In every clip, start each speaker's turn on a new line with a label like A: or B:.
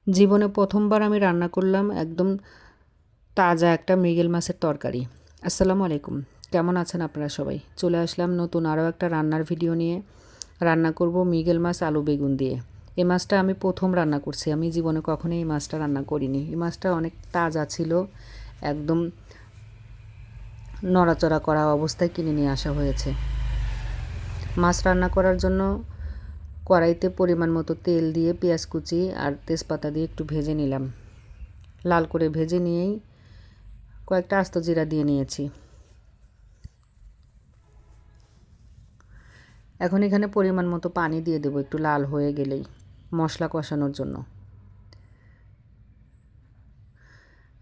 A: জীবনে প্রথমবার আমি রান্না করলাম একদম তাজা একটা মৃগেল মাছের তরকারি। আসসালামু আলাইকুম, কেমন আছেন আপনারা সবাই? চলে আসলাম নতুন আরও একটা রান্নার ভিডিও নিয়ে। রান্না করব মৃগেল মাছ আলু বেগুন দিয়ে। এই মাছটা আমি প্রথম রান্না করছি, আমি জীবনে কখনোই এই মাছটা রান্না করিনি। এই মাছটা অনেক তাজা ছিল, একদম নড়াচড়া করা অবস্থায় কিনে নিয়ে আসা হয়েছে। মাছ রান্না করার জন্য কড়াইতে পরিমাণ মতো তেল দিয়ে পেঁয়াজ কুচি আর তেজপাতা দিয়ে একটু ভেজে নিলাম। লাল করে ভেজে নিয়েই কয়েকটা আস্ত জিরা দিয়ে নিয়েছি। এখন এখানে পরিমাণ মতো পানি দিয়ে দেবো একটু লাল হয়ে গেলেই, মশলা কষানোর জন্য।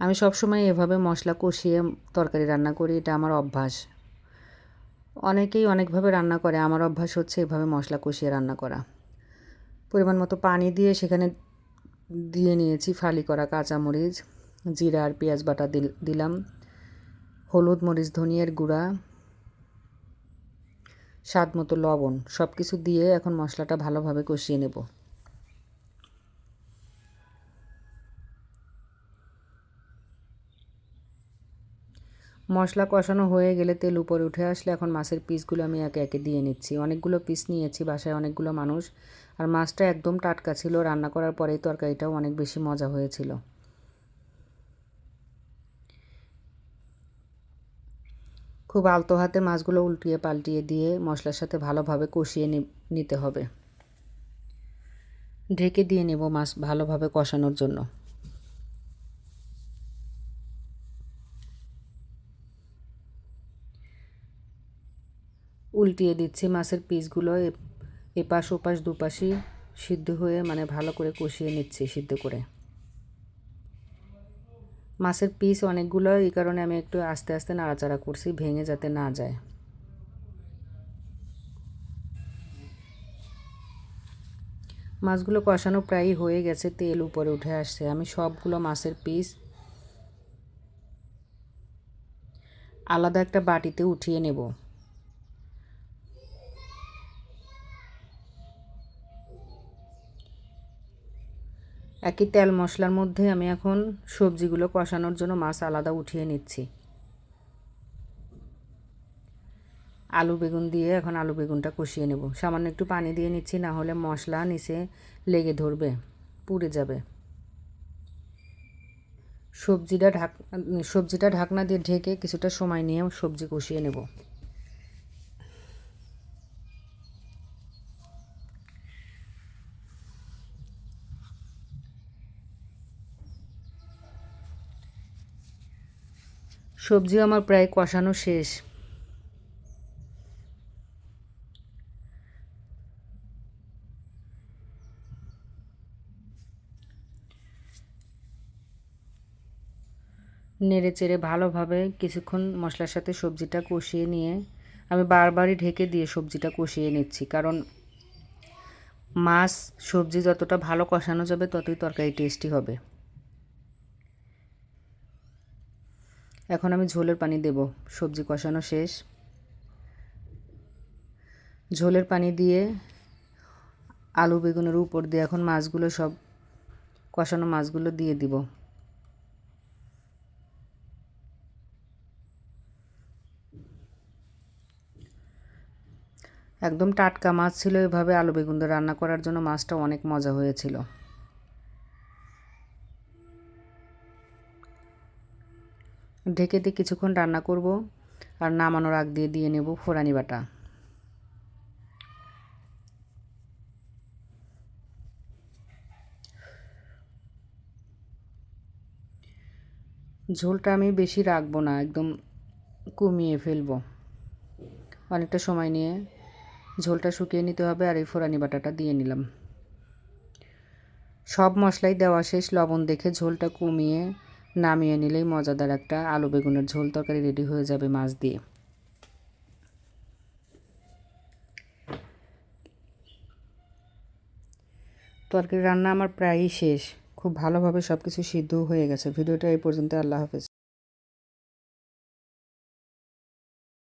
A: আমি সবসময় এভাবে মশলা কষিয়ে তরকারি রান্না করি, এটা আমার অভ্যাস। অনেকেই অনেকভাবে রান্না করে, আমার অভ্যাস হচ্ছে এভাবে মশলা কষিয়ে রান্না করা। পরিমাণ মতো পানি দিয়ে সেখানে দিয়ে নিয়েছি ফালি করা কাঁচামরিচ, জিরা আর পেঁয়াজ বাটা দিলাম, হলুদ মরিচ ধনিয়ার গুঁড়া, স্বাদ মতো লবণ, সব কিছু দিয়ে এখন মশলাটা ভালোভাবে কষিয়ে নেব। মশলা কষানো হয়ে গেলে তেল উপরে উঠে আসলে এখন মাছের পিসগুলো আমি একে একে দিয়ে নিচ্ছি। অনেকগুলো পিস নিয়েছি, বাসায় অনেকগুলো মানুষ, আর মাছটা একদম টাটকা ছিল। রান্না করার পরেই তরকারিটাও অনেক বেশি মজা হয়েছিল। খুব আলতো হাতে মাছগুলো উল্টিয়ে পাল্টিয়ে দিয়ে মশলার সাথে ভালোভাবে কষিয়ে নিতে হবে। ঢেকে দিয়ে নেব মাছ ভালোভাবে কষানোর জন্য। উল্টিয়ে দিচ্ছি মাছের পিসগুলো, এপাশ ওপাশ দুপাশই সিদ্ধ হয়ে ভালো করে কষিয়ে নিচ্ছি সিদ্ধ করে। মাছের পিস অনেকগুলো, এই কারণে আমি একটু আস্তে আস্তে নাড়াচাড়া করছি, ভেঙে যাতে না যায়। মাছগুলো কষানো প্রায় হয়ে গেছে, তেল উপরে উঠে আসছে। আমি সবগুলো মাছের পিস আলাদা একটা বাটিতে উঠিয়ে নেব। একই তেল মশলার মধ্যে আমি এখন সবজিগুলো কষানোর জন্য মাছ আলাদা উঠিয়ে নিচ্ছি। আলু বেগুন দিয়ে এখন আলু বেগুনটা কষিয়ে নেব। সামান্য একটু পানি দিয়ে নিচ্ছি, না হলে মশলা নিচে লেগে ধরবে, পুড়ে যাবে। সবজিটা ঢাকনা দিয়ে ঢেকে কিছুটা সময় নিয়ে সবজি কষিয়ে নেব। সবজি আমার প্রায় কষানো শেষ। নেড়ে চেড়ে ভালোভাবে কিছুক্ষণ মশলার সাথে সবজিটা কষিয়ে নিয়ে আমি বারবারই ঢেকে দিয়ে সবজিটা কষিয়ে নিচ্ছি, কারণ মাছ সবজি যতটা ভালো কষানো যাবে ততই তরকারি টেস্টি হবে। এখন আমি ঝোলের পানি দেব। সবজি কষানো শেষ, ঝোলের পানি দিয়ে আলু বেগুনের উপর দিয়ে এখন মাছগুলো সব কষানো মাছগুলো দিয়ে দিব। একদম টাটকা মাছ ছিল, এভাবে আলু বেগুন দিয়ে রান্না করার জন্য মাছটা অনেক মজা হয়েছিল। ঢেকে দিয়ে কিছুক্ষণ রান্না করব, আর নামানোর আগ দিয়ে দিয়ে নেব ফোড়ানি বাটা। ঝোলটা আমি বেশি রাখবো না, একদম কমিয়ে ফেলবো। অনেকটা সময় নিয়ে ঝোলটা শুকিয়ে নিতে হবে। আর এই ফোড়ানি বাটাটা দিয়ে নিলাম। সব মশলাই দেওয়া শেষ, লবণ দেখে ঝোলটা কমিয়ে নামিয়ে নিলেই মজাদার একটা আলু বেগুনের ঝোল তরকারি রেডি হয়ে যাবে মাছ দিয়ে। তরকারি রান্না আমার প্রায়ই শেষ, খুব ভালোভাবে সব কিছু সিদ্ধ হয়ে গেছে। ভিডিওটা এই পর্যন্ত। আল্লাহ হাফেজ।